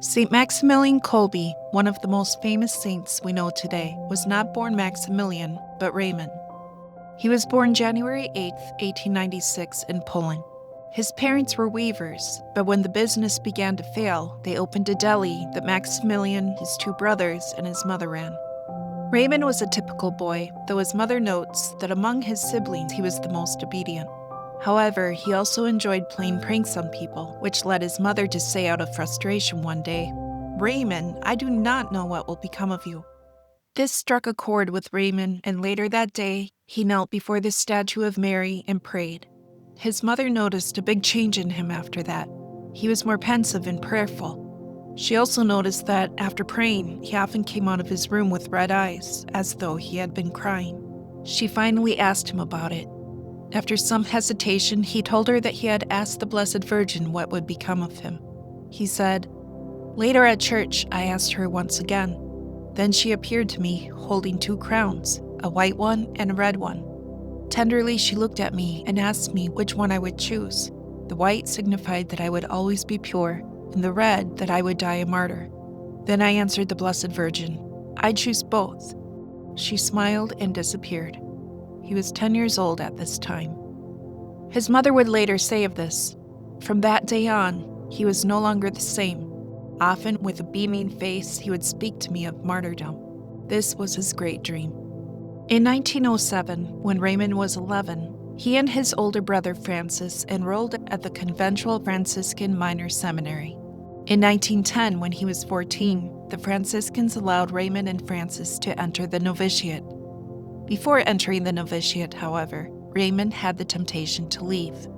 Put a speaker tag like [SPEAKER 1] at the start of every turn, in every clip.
[SPEAKER 1] St.Maximilian Kolbe, one of the most famous saints we know today, was not born Maximilian, but Raymond. He was born January 8, 1896 in Poland. His parents were weavers, but when the business began to fail, they opened a deli that Maximilian, his two brothers, and his mother ran. Raymond was a typical boy, though his mother notes that among his siblings he was the most obedient. However, he also enjoyed playing pranks on people, which led his mother to say out of frustration one day, "Raymond, I do not know what will become of you." This struck a chord with Raymond, and later that day, he knelt before the statue of Mary and prayed. His mother noticed a big change in him after that. He was more pensive and prayerful. She also noticed that, after praying, he often came out of his room with red eyes, as though he had been crying. She finally asked him about it. After some hesitation, he told her that he had asked the Blessed Virgin what would become of him. He said, "Later at church, I asked her once again. Then she appeared to me, holding two crowns, a white one and a red one. Tenderly she looked at me and asked me which one I would choose. The white signified that I would always be pure, and the red that I would die a martyr. Then I answered the Blessed Virgin, I choose both." She smiled and disappeared. He was 10 years old at this time. His mother would later say of this, "From that day on, he was no longer the same. Often, with a beaming face, he would speak to me of martyrdom. This was his great dream." In 1907, when Raymond was 11, he and his older brother Francis enrolled at the conventual Franciscan Minor Seminary. In 1910, when he was 14, the Franciscans allowed Raymond and Francis to enter the novitiate. Before entering the novitiate, however, Raymond had the temptation to leave.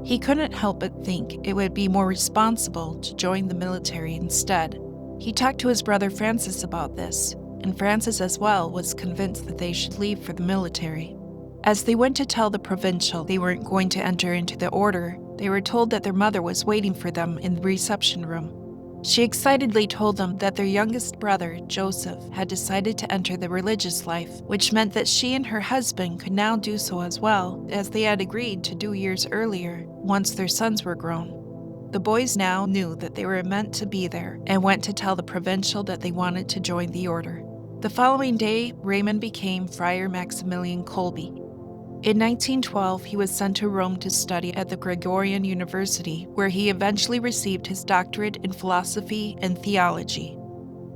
[SPEAKER 1] He couldn't help but think it would be more responsible to join the military instead. He talked to his brother Francis about this, and Francis as well was convinced that they should leave for the military. As they went to tell the provincial they weren't going to enter into the order, they were told that their mother was waiting for them in the reception room. She excitedly told them that their youngest brother, Joseph, had decided to enter the religious life, which meant that she and her husband could now do so as well, as they had agreed to do years earlier, once their sons were grown. The boys now knew that they were meant to be there, and went to tell the provincial that they wanted to join the order. The following day, Raymond became Friar Maximilian Kolbe. In 1912, he was sent to Rome to study at the Gregorian University, where he eventually received his doctorate in philosophy and theology.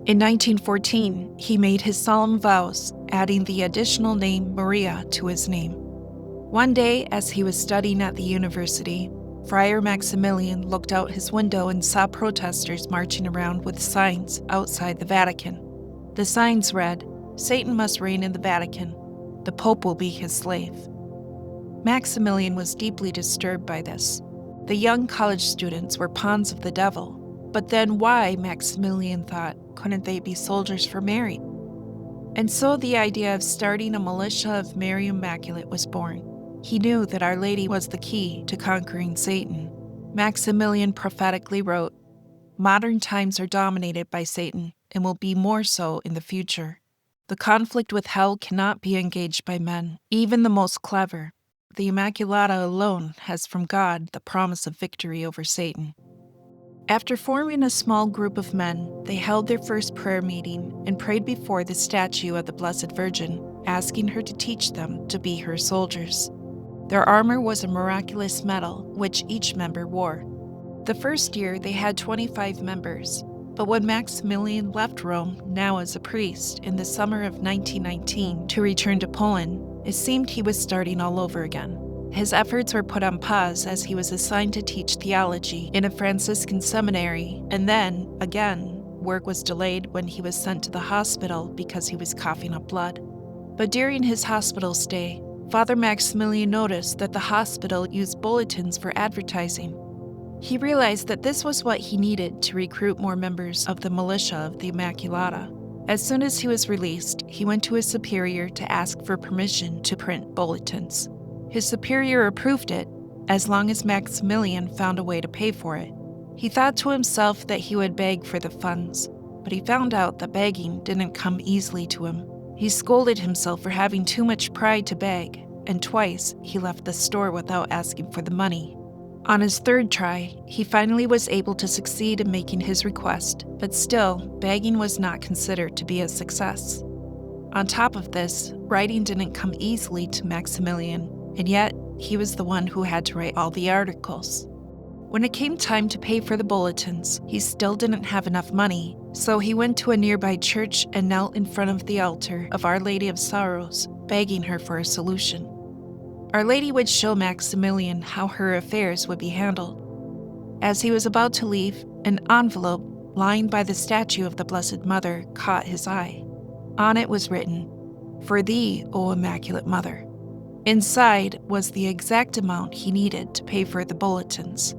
[SPEAKER 1] In 1914, he made his solemn vows, adding the additional name Maria to his name. One day, as he was studying at the university, Friar Maximilian looked out his window and saw protesters marching around with signs outside the Vatican. The signs read, "Satan must reign in the Vatican. The Pope will be his slave." Maximilian was deeply disturbed by this. The young college students were pawns of the devil. But then why, Maximilian thought, couldn't they be soldiers for Mary? And so the idea of starting a militia of Mary Immaculate was born. He knew that Our Lady was the key to conquering Satan. Maximilian prophetically wrote, "Modern times are dominated by Satan and will be more so in the future. The conflict with hell cannot be engaged by men, even the most clever. The Immaculata alone has from God the promise of victory over Satan." After forming a small group of men, they held their first prayer meeting and prayed before the statue of the Blessed Virgin, asking her to teach them to be her soldiers. Their armor was a miraculous metal, which each member wore. The first year, they had 25 members. But when Maximilian left Rome, now as a priest, in the summer of 1919 to return to Poland, it seemed he was starting all over again. His efforts were put on pause as he was assigned to teach theology in a Franciscan seminary, and then, again, work was delayed when he was sent to the hospital because he was coughing up blood. But during his hospital stay, Father Maximilian noticed that the hospital used bulletins for advertising. He realized that this was what he needed to recruit more members of the militia of the Immaculata. As soon as he was released, he went to his superior to ask for permission to print bulletins. His superior approved it, as long as Maximilian found a way to pay for it. He thought to himself that he would beg for the funds, but he found out that begging didn't come easily to him. He scolded himself for having too much pride to beg, and twice he left the store without asking for the money. On his third try, he finally was able to succeed in making his request, but still, begging was not considered to be a success. On top of this, writing didn't come easily to Maximilian, and yet he was the one who had to write all the articles. When it came time to pay for the bulletins, he still didn't have enough money, so he went to a nearby church and knelt in front of the altar of Our Lady of Sorrows, begging her for a solution. Our Lady would show Maximilian how her affairs would be handled. As he was about to leave, an envelope lying by the statue of the Blessed Mother caught his eye. On it was written, "For thee, O Immaculate Mother." Inside was the exact amount he needed to pay for the bulletins.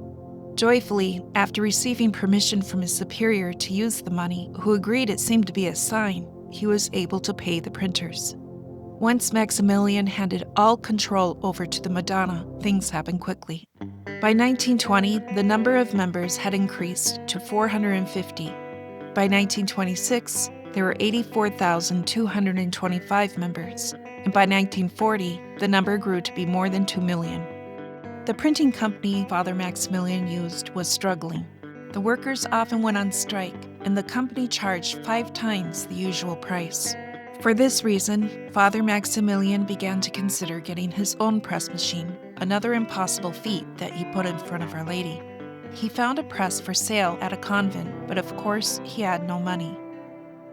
[SPEAKER 1] Joyfully, after receiving permission from his superior to use the money, who agreed it seemed to be a sign, he was able to pay the printers. Once Maximilian handed all control over to the Madonna, things happened quickly. By 1920, the number of members had increased to 450. By 1926, there were 84,225 members, and by 1940, the number grew to be more than 2 million. The printing company Father Maximilian used was struggling. The workers often went on strike, and the company charged 5 times the usual price. For this reason, Father Maximilian began to consider getting his own press machine, another impossible feat that he put in front of Our Lady. He found a press for sale at a convent, but of course, he had no money.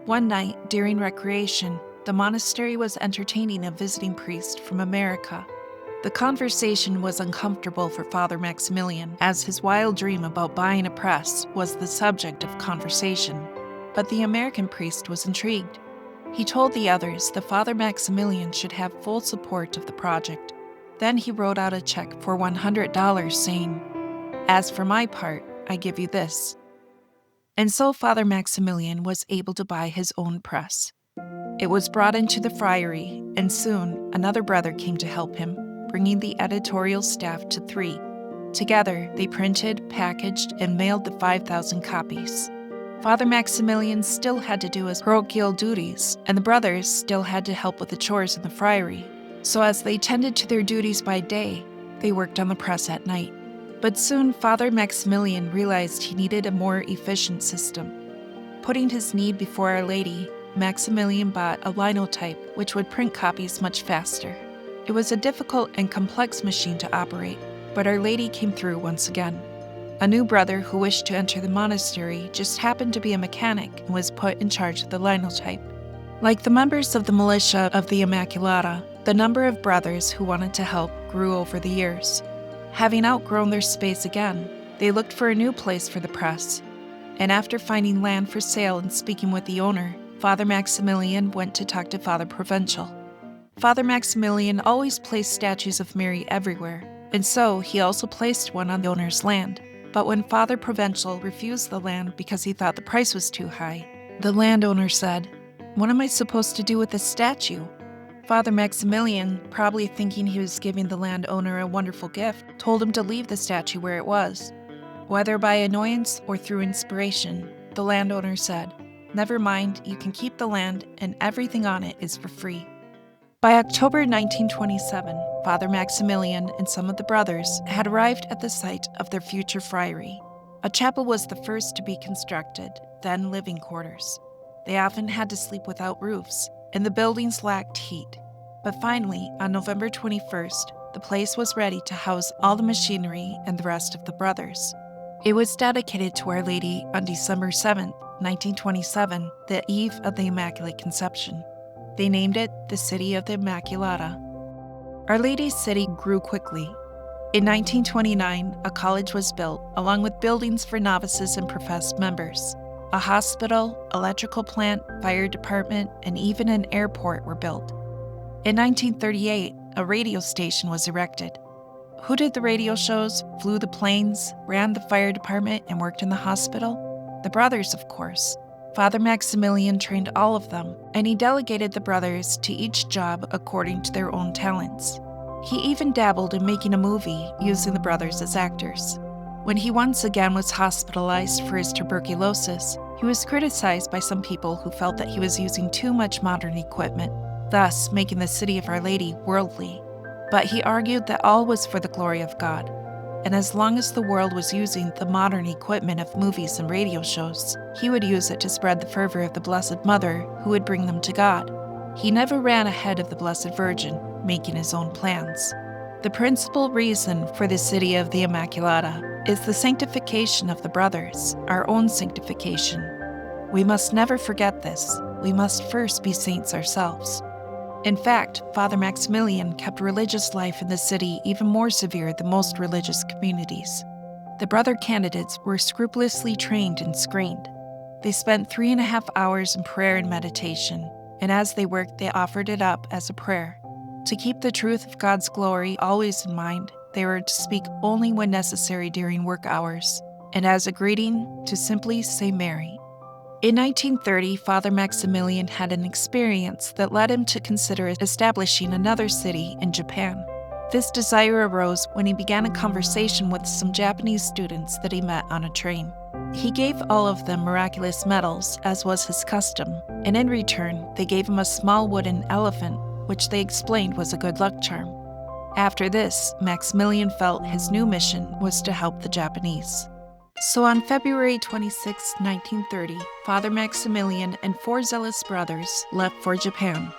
[SPEAKER 1] One night, during recreation, the monastery was entertaining a visiting priest from America. The conversation was uncomfortable for Father Maximilian, as his wild dream about buying a press was the subject of conversation. But the American priest was intrigued. He told the others that Father Maximilian should have full support of the project. Then he wrote out a check for $100 saying, "As for my part, I give you this." And so Father Maximilian was able to buy his own press. It was brought into the friary, and soon another brother came to help him, bringing the editorial staff to 3. Together, they printed, packaged, and mailed the 5,000 copies. Father Maximilian still had to do his parochial duties, and the brothers still had to help with the chores in the friary. So as they tended to their duties by day, they worked on the press at night. But soon Father Maximilian realized he needed a more efficient system. Putting his need before Our Lady, Maximilian bought a linotype which would print copies much faster. It was a difficult and complex machine to operate, but Our Lady came through once again. A new brother who wished to enter the monastery just happened to be a mechanic and was put in charge of the linotype. Like the members of the militia of the Immaculata, the number of brothers who wanted to help grew over the years. Having outgrown their space again, they looked for a new place for the press. And after finding land for sale and speaking with the owner, Father Maximilian went to talk to Father Provincial. Father Maximilian always placed statues of Mary everywhere, and so he also placed one on the owner's land. But when Father Provincial refused the land because he thought the price was too high, the landowner said, "What am I supposed to do with this statue?" Father Maximilian, probably thinking he was giving the landowner a wonderful gift, told him to leave the statue where it was. Whether by annoyance or through inspiration, the landowner said, "Never mind, you can keep the land and everything on it is for free." By October 1927, Father Maximilian and some of the brothers had arrived at the site of their future friary. A chapel was the first to be constructed, then living quarters. They often had to sleep without roofs, and the buildings lacked heat. But finally, on November 21st, the place was ready to house all the machinery and the rest of the brothers. It was dedicated to Our Lady on December 7, 1927, the eve of the Immaculate Conception. They named it the City of the Immaculata. Our Lady's city grew quickly. In 1929, a college was built, along with buildings for novices and professed members. A hospital, electrical plant, fire department, and even an airport were built. In 1938, a radio station was erected. Who did the radio shows, flew the planes, ran the fire department, and worked in the hospital? The brothers, of course. Father Maximilian trained all of them, and he delegated the brothers to each job according to their own talents. He even dabbled in making a movie using the brothers as actors. When he once again was hospitalized for his tuberculosis, he was criticized by some people who felt that he was using too much modern equipment, thus making the City of Our Lady worldly. But he argued that all was for the glory of God. and as long as the world was using the modern equipment of movies and radio shows, he would use it to spread the fervor of the Blessed Mother who would bring them to God. He never ran ahead of the Blessed Virgin, making his own plans. The principal reason for the city of the Immaculata is the sanctification of the brothers, our own sanctification. We must never forget this. We must first be saints ourselves. In fact, Father Maximilian kept religious life in the city even more severe than most religious communities. The brother candidates were scrupulously trained and screened. They spent 3.5 hours in prayer and meditation, and as they worked, they offered it up as a prayer. To keep the truth of God's glory always in mind, they were to speak only when necessary during work hours, and as a greeting, to simply say Mary. In 1930, Father Maximilian had an experience that led him to consider establishing another city in Japan. This desire arose when he began a conversation with some Japanese students that he met on a train. He gave all of them miraculous medals, as was his custom, and in return, they gave him a small wooden elephant, which they explained was a good luck charm. After this, Maximilian felt his new mission was to help the Japanese. So on February 26, 1930, Father Maximilian and 4 zealous brothers left for Japan.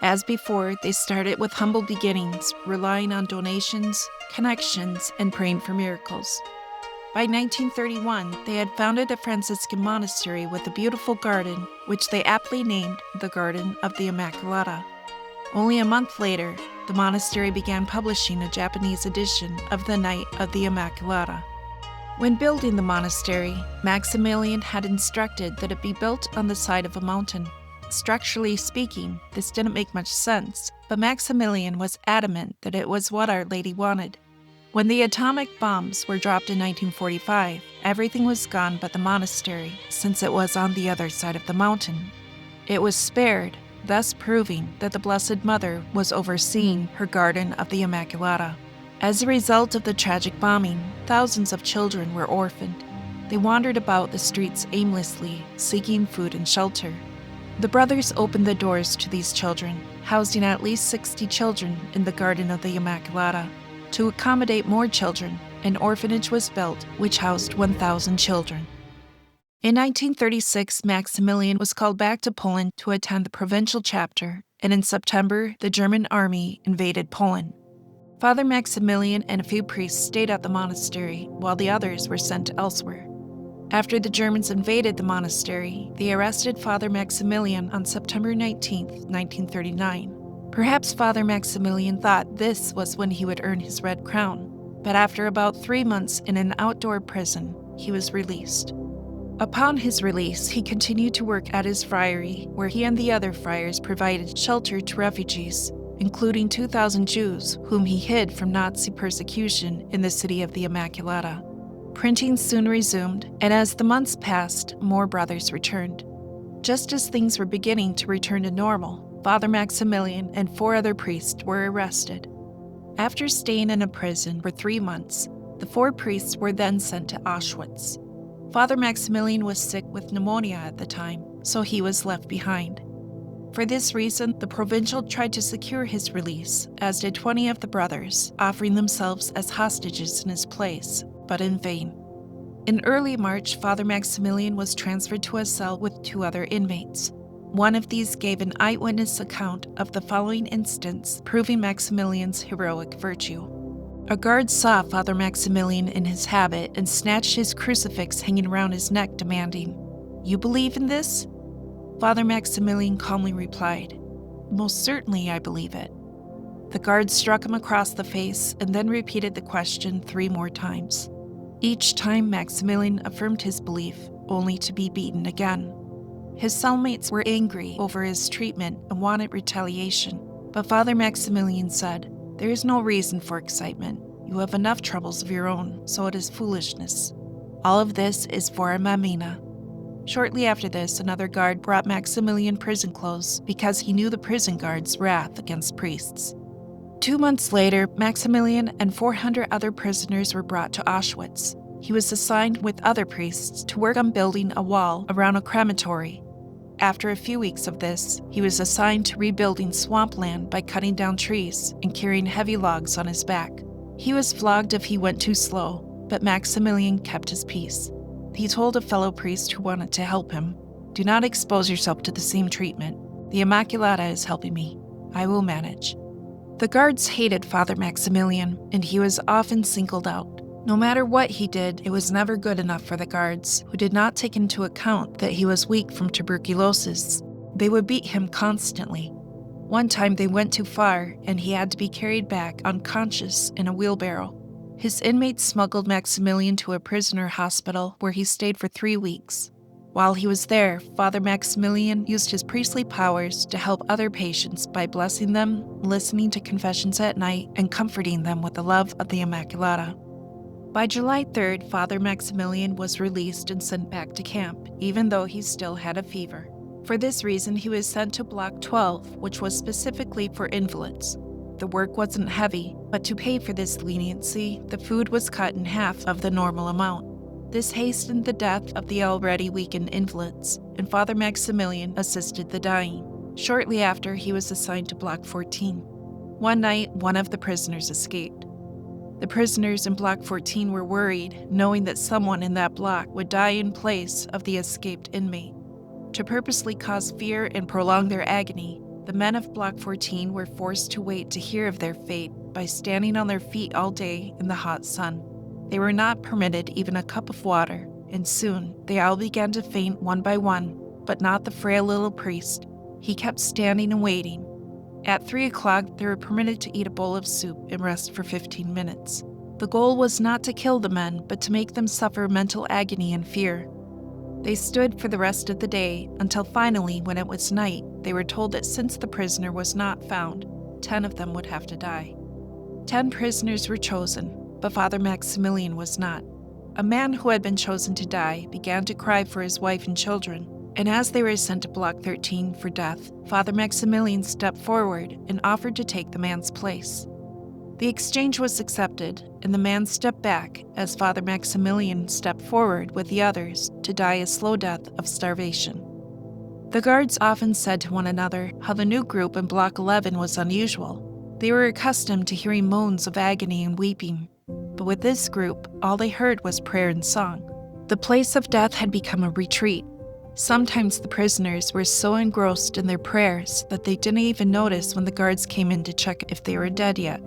[SPEAKER 1] As before, they started with humble beginnings, relying on donations, connections, and praying for miracles. By 1931, they had founded a Franciscan monastery with a beautiful garden, which they aptly named the Garden of the Immaculata. Only a month later, the monastery began publishing a Japanese edition of the Night of the Immaculata. When building the monastery, Maximilian had instructed that it be built on the side of a mountain. Structurally speaking, this didn't make much sense, but Maximilian was adamant that it was what Our Lady wanted. When the atomic bombs were dropped in 1945, everything was gone but the monastery, since it was on the other side of the mountain. It was spared, thus proving that the Blessed Mother was overseeing her Garden of the Immaculata. As a result of the tragic bombing, thousands of children were orphaned. They wandered about the streets aimlessly, seeking food and shelter. The brothers opened the doors to these children, housing at least 60 children in the Garden of the Immaculata. To accommodate more children, an orphanage was built which housed 1,000 children. In 1936, Maximilian was called back to Poland to attend the provincial chapter, and in September, the German army invaded Poland. Father Maximilian and a few priests stayed at the monastery, while the others were sent elsewhere. After the Germans invaded the monastery, they arrested Father Maximilian on September 19, 1939. Perhaps Father Maximilian thought this was when he would earn his Red Crown, but after about 3 months in an outdoor prison, he was released. Upon his release, he continued to work at his friary, where he and the other friars provided shelter to refugees, including 2,000 Jews whom he hid from Nazi persecution in the city of the Immaculata. Printing soon resumed, and as the months passed, more brothers returned. Just as things were beginning to return to normal, Father Maximilian and 4 other priests were arrested. After staying in a prison for 3 months, the 4 priests were then sent to Auchwitz. Father Maximilian was sick with pneumonia at the time, so he was left behind. For this reason, the provincial tried to secure his release, as did 20 of the brothers, offering themselves as hostages in his place, but in vain. In early March, Father Maximilian was transferred to a cell with 2 other inmates. One of these gave an eyewitness account of the following instance, proving Maximilian's heroic virtue. A guard saw Father Maximilian in his habit and snatched his crucifix hanging around his neck, demanding, "You believe in this?" Father Maximilian calmly replied, "Most certainly I believe it." The guard struck him across the face and then repeated the question 3 more times. Each time Maximilian affirmed his belief, only to be beaten again. His cellmates were angry over his treatment and wanted retaliation, but Father Maximilian said, "There is no reason for excitement. You have enough troubles of your own, so it is foolishness. All of this is for a mamina." Shortly after this, another guard brought Maximilian prison clothes because he knew the prison guard's wrath against priests. 2 months later, Maximilian and 400 other prisoners were brought to Auschwitz. He was assigned with other priests to work on building a wall around a crematory. After a few weeks of this, he was assigned to rebuilding swampland by cutting down trees and carrying heavy logs on his back. He was flogged if he went too slow, but Maximilian kept his peace. He told a fellow priest who wanted to help him, "Do not expose yourself to the same treatment. The Immaculata is helping me. I will manage." The guards hated Father Maximilian, and he was often singled out. No matter what he did, it was never good enough for the guards, who did not take into account that he was weak from tuberculosis. They would beat him constantly. One time they went too far, and he had to be carried back unconscious in a wheelbarrow. His inmates smuggled Maximilian to a prisoner hospital where he stayed for 3 weeks. While he was there, Father Maximilian used his priestly powers to help other patients by blessing them, listening to confessions at night, and comforting them with the love of the Immaculata. By July 3rd, Father Maximilian was released and sent back to camp, even though he still had a fever. For this reason, he was sent to Block 12, which was specifically for invalids. The work wasn't heavy, but to pay for this leniency, the food was cut in half of the normal amount. This hastened the death of the already weakened invalids, and Father Maximilian assisted the dying. Shortly after, he was assigned to Block 14. One night, one of the prisoners escaped. The prisoners in Block 14 were worried, knowing that someone in that block would die in place of the escaped inmate. To purposely cause fear and prolong their agony, the men of Block 14 were forced to wait to hear of their fate by standing on their feet all day in the hot sun. They were not permitted even a cup of water, and soon they all began to faint one by one, but not the frail little priest. He kept standing and waiting. At 3 o'clock, they were permitted to eat a bowl of soup and rest for 15 minutes. The goal was not to kill the men, but to make them suffer mental agony and fear. They stood for the rest of the day, until finally, when it was night, they were told that since the prisoner was not found, 10 of them would have to die. 10 prisoners were chosen, but Father Maximilian was not. A man who had been chosen to die began to cry for his wife and children, and as they were sent to Block 13 for death, Father Maximilian stepped forward and offered to take the man's place. The exchange was accepted, and the man stepped back as Father Maximilian stepped forward with the others to die a slow death of starvation. The guards often said to one another how the new group in Block 11 was unusual. They were accustomed to hearing moans of agony and weeping, but with this group, all they heard was prayer and song. The place of death had become a retreat. Sometimes the prisoners were so engrossed in their prayers that they didn't even notice when the guards came in to check if they were dead yet.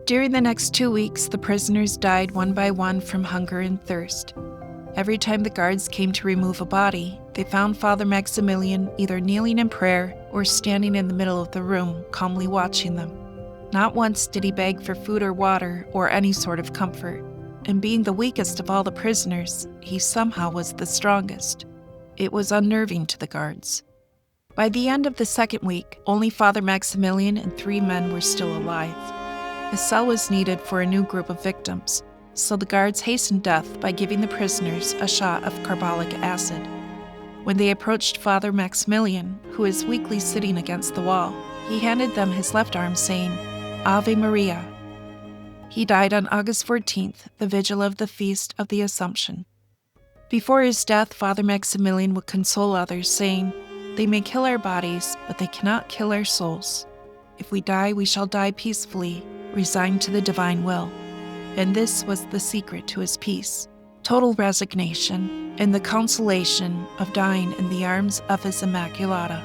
[SPEAKER 1] During the next 2 weeks, the prisoners died one by one from hunger and thirst. Every time the guards came to remove a body, they found Father Maximilian either kneeling in prayer or standing in the middle of the room, calmly watching them. Not once did he beg for food or water or any sort of comfort, and being the weakest of all the prisoners, he somehow was the strongest. It was unnerving to the guards. By the end of the second week, only Father Maximilian and 3 men were still alive. A cell was needed for a new group of victims, so the guards hastened death by giving the prisoners a shot of carbolic acid. When they approached Father Maximilian, who was weakly sitting against the wall, he handed them his left arm, saying, "Ave Maria." He died on August 14th, the vigil of the Feast of the Assumption. Before his death, Father Maximilian would console others, saying, "They may kill our bodies, but they cannot kill our souls. If we die, we shall die peacefully, resigned to the divine will." And this was the secret to his peace: total resignation and the consolation of dying in the arms of his Immaculata.